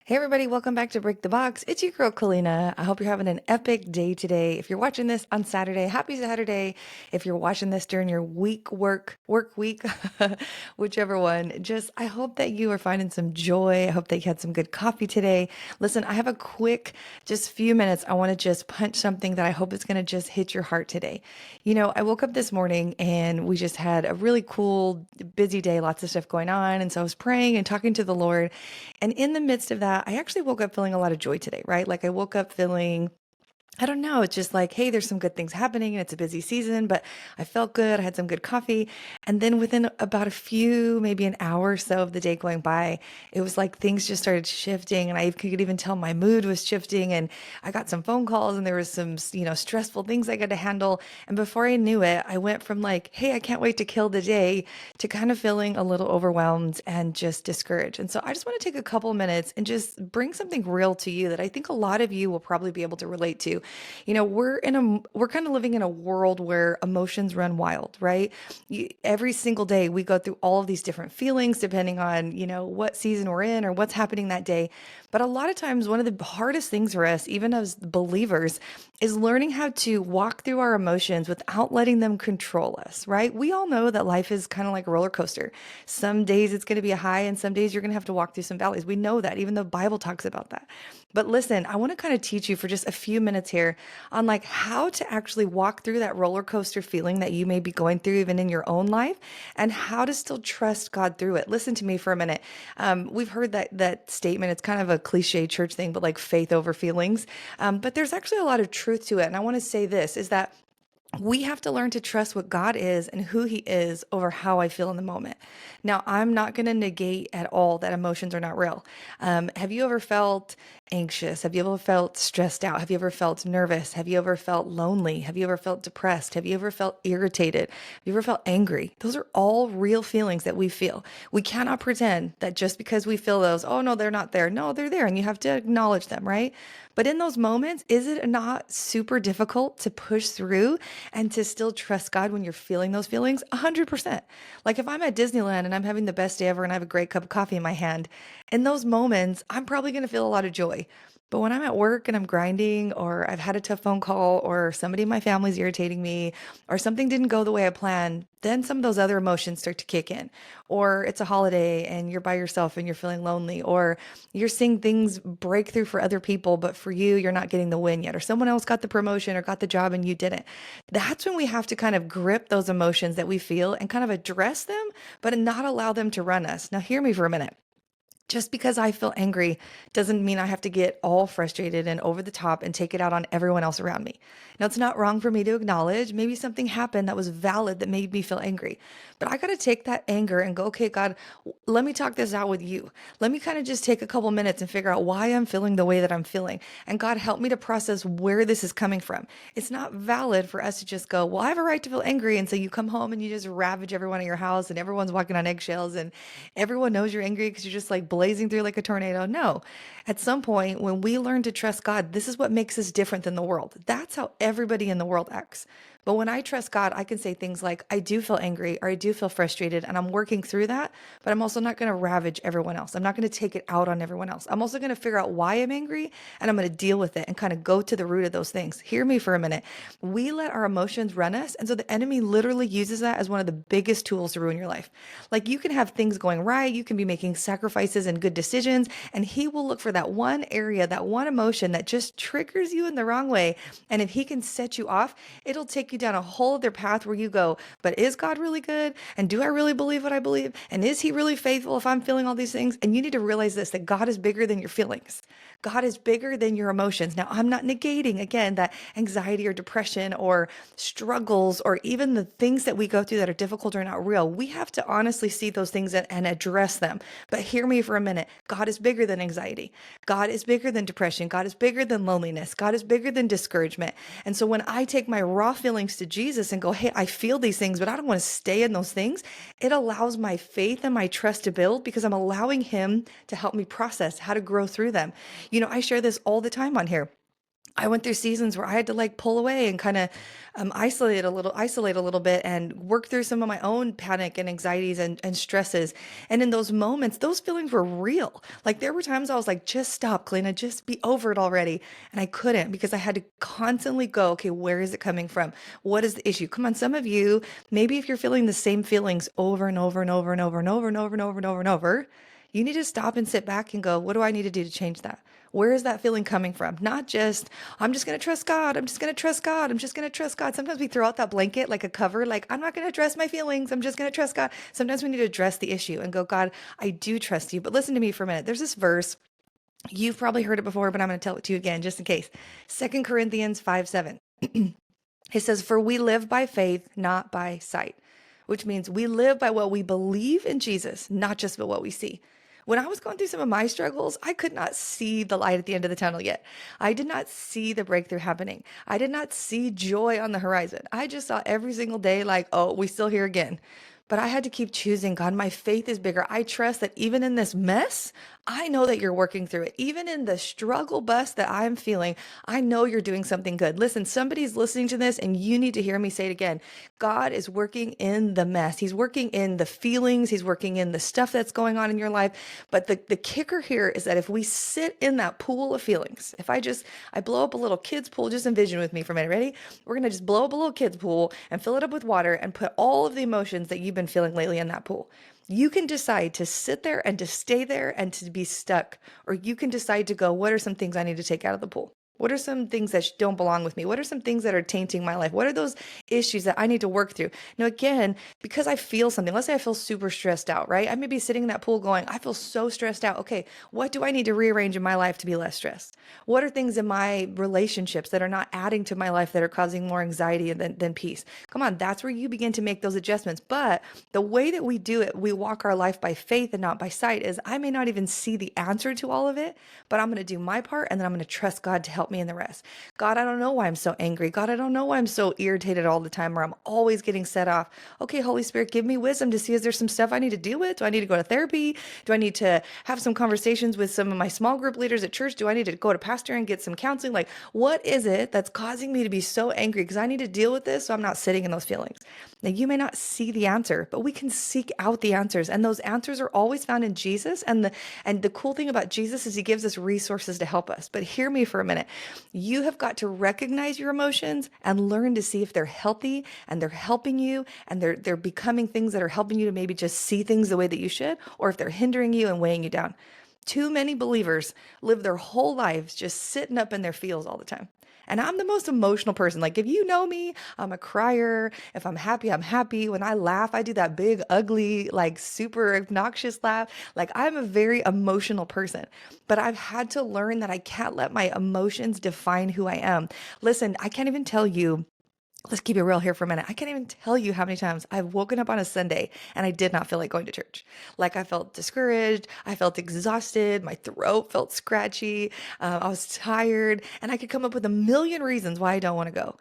Hey everybody, welcome back to Break the Box. It's your girl Kalina. I hope you're having an epic day today. If you're watching this on Saturday, happy Saturday. If you're watching this during your work week, whichever one, just I hope that you are finding some joy. I hope that you had some good coffee today. Listen, I have a quick, just few minutes. I want to just punch something that I hope is going to just hit your heart today. I woke up this morning and we just had a really cool, busy day, lots of stuff going on. And so I was praying and talking to the Lord. And in the midst of that, I actually woke up feeling a lot of joy today, right? Like I woke up feeling I don't know. It's just like, hey, there's some good things happening and it's a busy season, but I felt good. I had some good coffee. And then within about a few, maybe an hour or so of the day going by, it was like things just started shifting. And I could even tell my mood was shifting. And I got some phone calls and there was some, stressful things I got to handle. And before I knew it, I went from like, hey, I can't wait to kill the day to kind of feeling a little overwhelmed and just discouraged. And so I just want to take a couple minutes and just bring something real to you that I think a lot of you will probably be able to relate to. We're kind of living in a world where emotions run wild, right? Every single day we go through all of these different feelings depending on, what season we're in or what's happening that day. But a lot of times one of the hardest things for us, even as believers, is learning how to walk through our emotions without letting them control us, right? We all know that life is kind of like a roller coaster. Some days it's going to be a high and some days you're going to have to walk through some valleys. We know that, even the Bible talks about that. But listen, I want to kind of teach you for just a few minutes here on like how to actually walk through that roller coaster feeling that you may be going through even in your own life and how to still trust God through it. Listen to me for a minute. We've heard that statement. It's kind of a cliche church thing, but like faith over feelings. But there's actually a lot of truth to it. And I want to say this is that we have to learn to trust what God is and who He is over how I feel in the moment. Now, I'm not going to negate at all that emotions are not real. Have you ever felt anxious? Have you ever felt stressed out? Have you ever felt nervous? Have you ever felt lonely? Have you ever felt depressed? Have you ever felt irritated? Have you ever felt angry? Those are all real feelings that we feel. We cannot pretend that just because we feel those, oh no, they're not there. No, they're there and you have to acknowledge them, right? But in those moments, is it not super difficult to push through and to still trust God when you're feeling those feelings? 100%. Like if I'm at Disneyland and I'm having the best day ever and I have a great cup of coffee in my hand, in those moments, I'm probably going to feel a lot of joy. But when I'm at work and I'm grinding, or I've had a tough phone call, or somebody in my family's irritating me, or something didn't go the way I planned, then some of those other emotions start to kick in. Or it's a holiday and you're by yourself and you're feeling lonely, or you're seeing things break through for other people, but for you, you're not getting the win yet, or someone else got the promotion or got the job and you didn't. That's when we have to kind of grip those emotions that we feel and kind of address them, but not allow them to run us. Now, hear me for a minute. Just because I feel angry doesn't mean I have to get all frustrated and over the top and take it out on everyone else around me. Now, it's not wrong for me to acknowledge maybe something happened that was valid that made me feel angry. But I got to take that anger and go, okay, God, let me talk this out with you. Let me kind of just take a couple minutes and figure out why I'm feeling the way that I'm feeling. And God, help me to process where this is coming from. It's not valid for us to just go, well, I have a right to feel angry. And so you come home and you just ravage everyone at your house and everyone's walking on eggshells and everyone knows you're angry because you're just like blazing through like a tornado. No. At some point, when we learn to trust God, this is what makes us different than the world. That's how everybody in the world acts. But when I trust God, I can say things like, I do feel angry or I do feel frustrated and I'm working through that, but I'm also not going to ravage everyone else. I'm not going to take it out on everyone else. I'm also going to figure out why I'm angry and I'm going to deal with it and kind of go to the root of those things. Hear me for a minute. We let our emotions run us. And so the enemy literally uses that as one of the biggest tools to ruin your life. Like you can have things going right. You can be making sacrifices and good decisions. And he will look for that one area, that one emotion that just triggers you in the wrong way. And if he can set you off, it'll take you down a whole other path where you go, but is God really good? And do I really believe what I believe? And is he really faithful if I'm feeling all these things? And you need to realize this, that God is bigger than your feelings. God is bigger than your emotions. Now, I'm not negating, again, that anxiety or depression or struggles or even the things that we go through that are difficult or not real. We have to honestly see those things and address them. But hear me for a minute. God is bigger than anxiety. God is bigger than depression. God is bigger than loneliness. God is bigger than discouragement. And so when I take my raw feelings to Jesus and go, hey, I feel these things, but I don't want to stay in those things, it allows my faith and my trust to build because I'm allowing him to help me process how to grow through them. I share this all the time on here. I went through seasons where I had to like pull away and kind of isolate a little bit and work through some of my own panic and anxieties and stresses. And in those moments, those feelings were real. Like there were times I was like, just stop, Kalina, just be over it already. And I couldn't because I had to constantly go, okay, where is it coming from? What is the issue? Come on, some of you, maybe if you're feeling the same feelings over and over and over and over and over and over and over and over and over, you need to stop and sit back and go, what do I need to do to change that? Where is that feeling coming from? Not just, I'm just going to trust God. I'm just going to trust God. I'm just going to trust God. Sometimes we throw out that blanket like a cover, like, I'm not going to address my feelings. I'm just going to trust God. Sometimes we need to address the issue and go, God, I do trust you. But listen to me for a minute. There's this verse. You've probably heard it before, but I'm going to tell it to you again just in case. 2 Corinthians 5:7. It says, for we live by faith, not by sight, which means we live by what we believe in Jesus, not just by what we see. When I was going through some of my struggles, I could not see the light at the end of the tunnel yet. I did not see the breakthrough happening. I did not see joy on the horizon. I just saw every single day like, oh, we still here again. But I had to keep choosing, God, my faith is bigger. I trust that even in this mess, I know that you're working through it. Even in the struggle bus that I'm feeling, I know you're doing something good. Listen, somebody's listening to this and you need to hear me say it again. God is working in the mess. He's working in the feelings. He's working in the stuff that's going on in your life. But the kicker here is that if we sit in that pool of feelings, if I blow up a little kid's pool, just envision with me for a minute. Ready? We're going to just blow up a little kid's pool and fill it up with water and put all of the emotions that you've been feeling lately in that pool. You can decide to sit there and to stay there and to be stuck, or you can decide to go, what are some things I need to take out of the pool? What are some things that don't belong with me? What are some things that are tainting my life? What are those issues that I need to work through? Now, again, because I feel something, let's say I feel super stressed out, right? I may be sitting in that pool going, I feel so stressed out. Okay, what do I need to rearrange in my life to be less stressed? What are things in my relationships that are not adding to my life that are causing more anxiety than peace? Come on, that's where you begin to make those adjustments. But the way that we do it, we walk our life by faith and not by sight, is I may not even see the answer to all of it, but I'm going to do my part and then I'm going to trust God to help me in the rest. God, I don't know why I'm so angry. God, I don't know why I'm so irritated all the time or I'm always getting set off. Okay, Holy Spirit, give me wisdom to see, is there some stuff I need to deal with? Do I need to go to therapy? Do I need to have some conversations with some of my small group leaders at church? Do I need to go to pastor and get some counseling? Like, what is it that's causing me to be so angry? Because I need to deal with this so I'm not sitting in those feelings. Now, you may not see the answer, but we can seek out the answers. And those answers are always found in Jesus. And the cool thing about Jesus is he gives us resources to help us. But hear me for a minute. You have got to recognize your emotions and learn to see if they're healthy and they're helping you and they're becoming things that are helping you to maybe just see things the way that you should, or if they're hindering you and weighing you down. Too many believers live their whole lives just sitting up in their feels all the time. And I'm the most emotional person. Like, if you know me, I'm a crier. If I'm happy, I'm happy. When I laugh, I do that big, ugly, like super obnoxious laugh. Like, I'm a very emotional person. But I've had to learn that I can't let my emotions define who I am. Listen, I can't even tell you. Let's keep it real here for a minute. I can't even tell you how many times I've woken up on a Sunday and I did not feel like going to church. Like I felt discouraged. I felt exhausted. My throat felt scratchy. I was tired and I could come up with a million reasons why I don't want to go.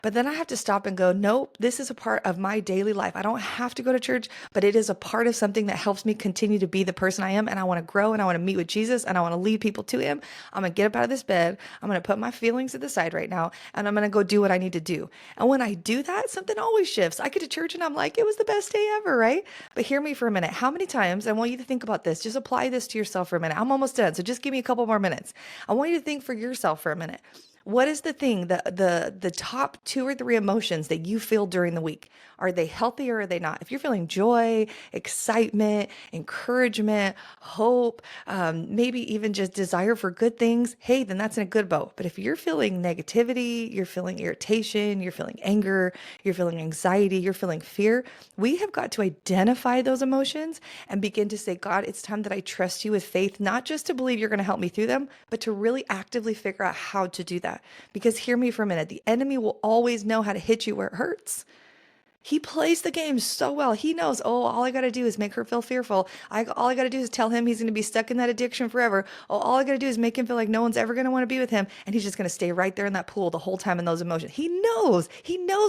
But then I have to stop and go, nope, this is a part of my daily life. I don't have to go to church, but it is a part of something that helps me continue to be the person I am. And I want to grow and I want to meet with Jesus and I want to lead people to him. I'm going to get up out of this bed. I'm going to put my feelings to the side right now and I'm going to go do what I need to do. And when I do that, something always shifts. I get to church and I'm like, it was the best day ever, right? But hear me for a minute. How many times, I want you to think about this, just apply this to yourself for a minute. I'm almost done. So just give me a couple more minutes. I want you to think for yourself for a minute. What is the thing, the top two or three emotions that you feel during the week? Are they healthy or are they not? If you're feeling joy, excitement, encouragement, hope, maybe even just desire for good things, hey, then that's in a good boat. But if you're feeling negativity, you're feeling irritation, you're feeling anger, you're feeling anxiety, you're feeling fear, we have got to identify those emotions and begin to say, God, it's time that I trust you with faith, not just to believe you're going to help me through them, but to really actively figure out how to do that. Because hear me for a minute, the enemy will always know how to hit you where it hurts. He plays the game so well. He knows, oh, all I got to do is make her feel fearful. All I got to do is tell him he's going to be stuck in that addiction forever. Oh, all I got to do is make him feel like no one's ever going to want to be with him. And he's just going to stay right there in that pool the whole time in those emotions. He knows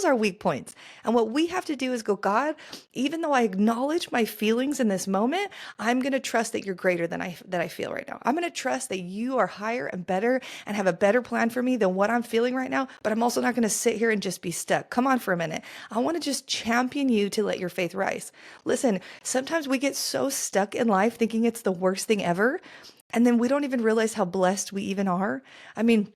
our weak points. And what we have to do is go, God, even though I acknowledge my feelings in this moment, I'm going to trust that you're greater than I feel right now. I'm going to trust that you are higher and better and have a better plan for me than what I'm feeling right now. But I'm also not going to sit here and just be stuck. Come on for a minute. I want to just champion you to let your faith rise. Listen, sometimes we get so stuck in life thinking it's the worst thing ever. And then we don't even realize how blessed we even are. I mean,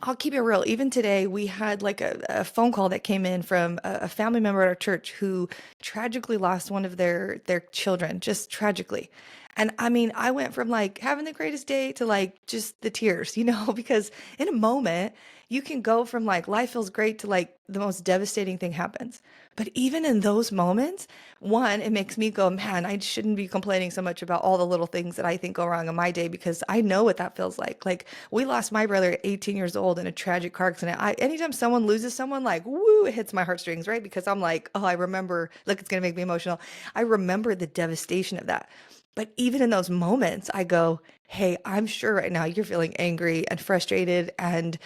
I'll keep it real. Even today, we had like a phone call that came in from a family member at our church who tragically lost one of their children, just tragically. And I mean, I went from like having the greatest day to like just the tears, because in a moment, you can go from like life feels great to like the most devastating thing happens. But even in those moments, one, it makes me go, man, I shouldn't be complaining so much about all the little things that I think go wrong in my day because I know what that feels like. Like we lost my brother at 18 years old in a tragic car accident. Anytime someone loses someone, like, woo, it hits my heartstrings, right? Because I'm like, oh, I remember, look, it's going to make me emotional. I remember the devastation of that. But even in those moments, I go, hey, I'm sure right now you're feeling angry and frustrated and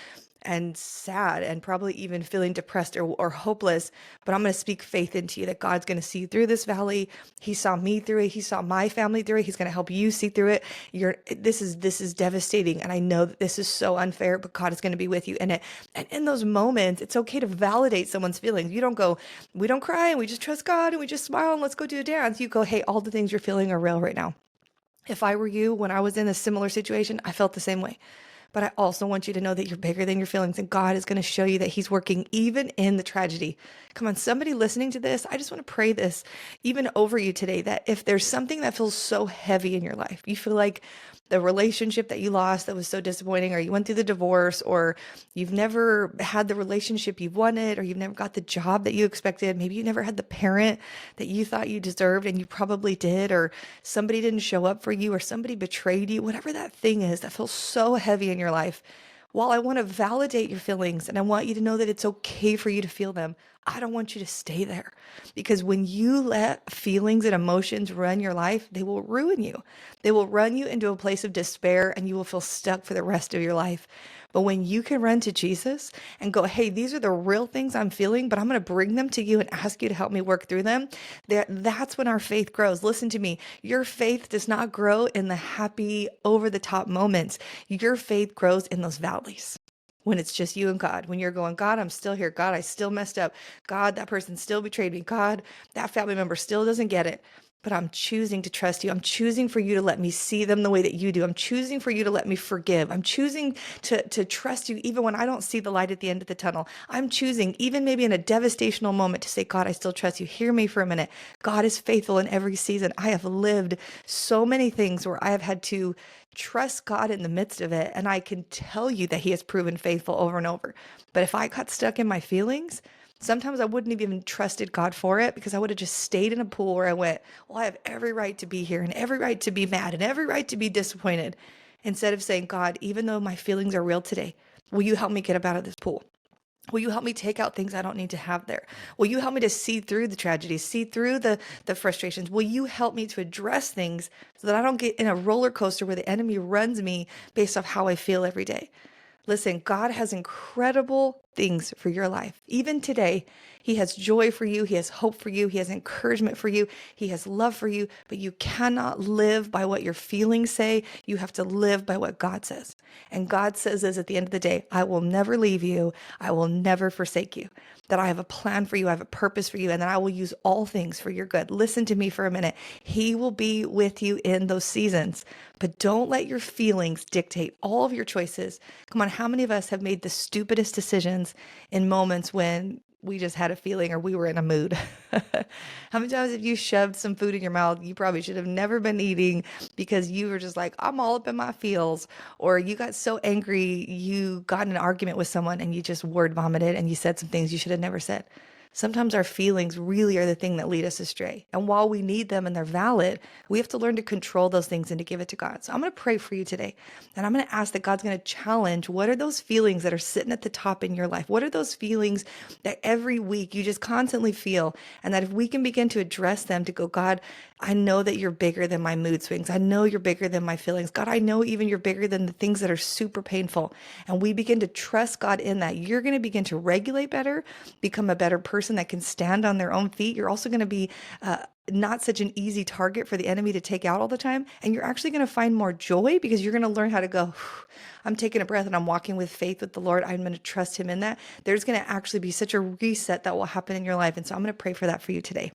sad and probably even feeling depressed or hopeless. But I'm going to speak faith into you that God's going to see through this valley. He saw me through it. He saw my family through it. He's going to help you see through it. This is devastating. And I know that this is so unfair, but God is going to be with you in it. And in those moments, it's okay to validate someone's feelings. You don't go, we don't cry and we just trust God and we just smile and let's go do a dance. You go, hey, all the things you're feeling are real right now. If I were you, when I was in a similar situation, I felt the same way. But I also want you to know that you're bigger than your feelings and God is going to show you that He's working even in the tragedy. Come on, somebody listening to this, I just want to pray this even over you today that if there's something that feels so heavy in your life, you feel like the relationship that you lost that was so disappointing, or you went through the divorce, or you've never had the relationship you wanted, or you've never got the job that you expected. Maybe you never had the parent that you thought you deserved and you probably did, or somebody didn't show up for you, or somebody betrayed you, whatever that thing is that feels so heavy in your life. While I want to validate your feelings and I want you to know that it's okay for you to feel them, I don't want you to stay there because when you let feelings and emotions run your life, they will ruin you. They will run you into a place of despair and you will feel stuck for the rest of your life. But when you can run to Jesus and go, hey, these are the real things I'm feeling, but I'm going to bring them to you and ask you to help me work through them, that's when our faith grows. Listen to me. Your faith does not grow in the happy, over the top moments. Your faith grows in those valleys. When it's just you and God, when you're going, God, I'm still here. God, I still messed up. God, that person still betrayed me. God, that family member still doesn't get it. But I'm choosing to trust you. I'm choosing for you to let me see them the way that you do. I'm choosing for you to let me forgive. I'm choosing to trust you even when I don't see the light at the end of the tunnel. I'm choosing, even maybe in a devastational moment, to say, God, I still trust you. Hear me for a minute. God is faithful in every season. I have lived so many things where I have had to trust God in the midst of it. And I can tell you that He has proven faithful over and over. But if I got stuck in my feelings, sometimes I wouldn't have even trusted God for it because I would have just stayed in a pool where I went, well, I have every right to be here and every right to be mad and every right to be disappointed. Instead of saying, God, even though my feelings are real today, will you help me get up out of this pool? Will you help me take out things I don't need to have there? Will you help me to see through the tragedies, see through the frustrations? Will you help me to address things so that I don't get in a roller coaster where the enemy runs me based off how I feel every day? Listen, God has incredible things for your life. Even today, He has joy for you. He has hope for you. He has encouragement for you. He has love for you. But you cannot live by what your feelings say. You have to live by what God says. And God says this at the end of the day, I will never leave you. I will never forsake you. That I have a plan for you. I have a purpose for you. And that I will use all things for your good. Listen to me for a minute. He will be with you in those seasons. But don't let your feelings dictate all of your choices. Come on, how many of us have made the stupidest decisions in moments when we just had a feeling or we were in a mood? How many times have you shoved some food in your mouth you probably should have never been eating because you were just like, I'm all up in my feels, or you got so angry you got in an argument with someone and you just word vomited and you said some things you should have never said? Sometimes our feelings really are the thing that lead us astray. And while we need them and they're valid, we have to learn to control those things and to give it to God. So I'm going to pray for you today. And I'm going to ask that God's going to challenge, what are those feelings that are sitting at the top in your life? What are those feelings that every week you just constantly feel? And that if we can begin to address them, to go, God, I know that you're bigger than my mood swings. I know you're bigger than my feelings. God, I know even you're bigger than the things that are super painful. And we begin to trust God in that. You're going to begin to regulate better, become a better person that can stand on their own feet. You're also going to be not such an easy target for the enemy to take out all the time. And you're actually going to find more joy because you're going to learn how to go, I'm taking a breath and I'm walking with faith with the Lord. I'm going to trust him in that. There's going to actually be such a reset that will happen in your life. And so I'm going to pray for that for you today.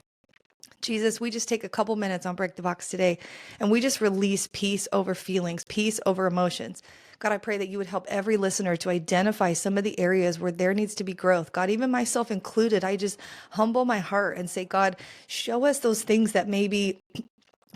Jesus, we just take a couple minutes on Break the Box today and we just release peace over feelings, peace over emotions. God, I pray that you would help every listener to identify some of the areas where there needs to be growth. God, even myself included, I just humble my heart and say, God, show us those things that maybe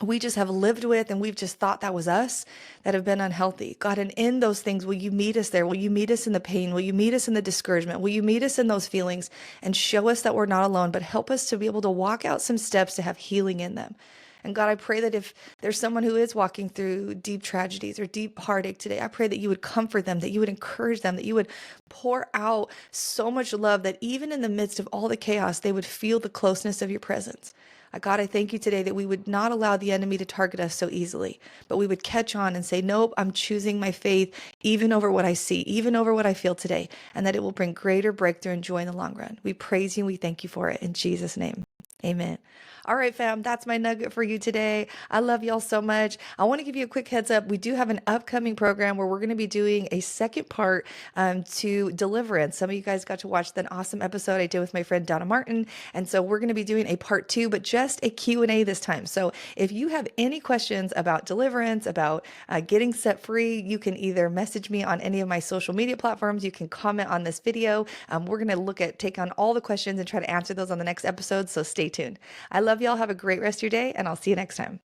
we just have lived with and we've just thought that was us that have been unhealthy. God, and in those things, will you meet us there? Will you meet us in the pain? Will you meet us in the discouragement? Will you meet us in those feelings and show us that we're not alone, but help us to be able to walk out some steps to have healing in them? And God, I pray that if there's someone who is walking through deep tragedies or deep heartache today, I pray that you would comfort them, that you would encourage them, that you would pour out so much love that even in the midst of all the chaos, they would feel the closeness of your presence. God, I thank you today that we would not allow the enemy to target us so easily, but we would catch on and say, nope, I'm choosing my faith even over what I see, even over what I feel today, and that it will bring greater breakthrough and joy in the long run. We praise you and we thank you for it in Jesus' name. Amen. All right, fam, that's my nugget for you today. I love y'all so much. I want to give you a quick heads up. We do have an upcoming program where we're going to be doing a second part to deliverance. Some of you guys got to watch that awesome episode I did with my friend Donna Martin. And so we're going to be doing a part 2, but just a Q&A this time. So if you have any questions about deliverance, about getting set free, you can either message me on any of my social media platforms. You can comment on this video. We're going to take on all the questions and try to answer those on the next episode. So stay tuned. I love y'all. Have a great rest of your day, and I'll see you next time.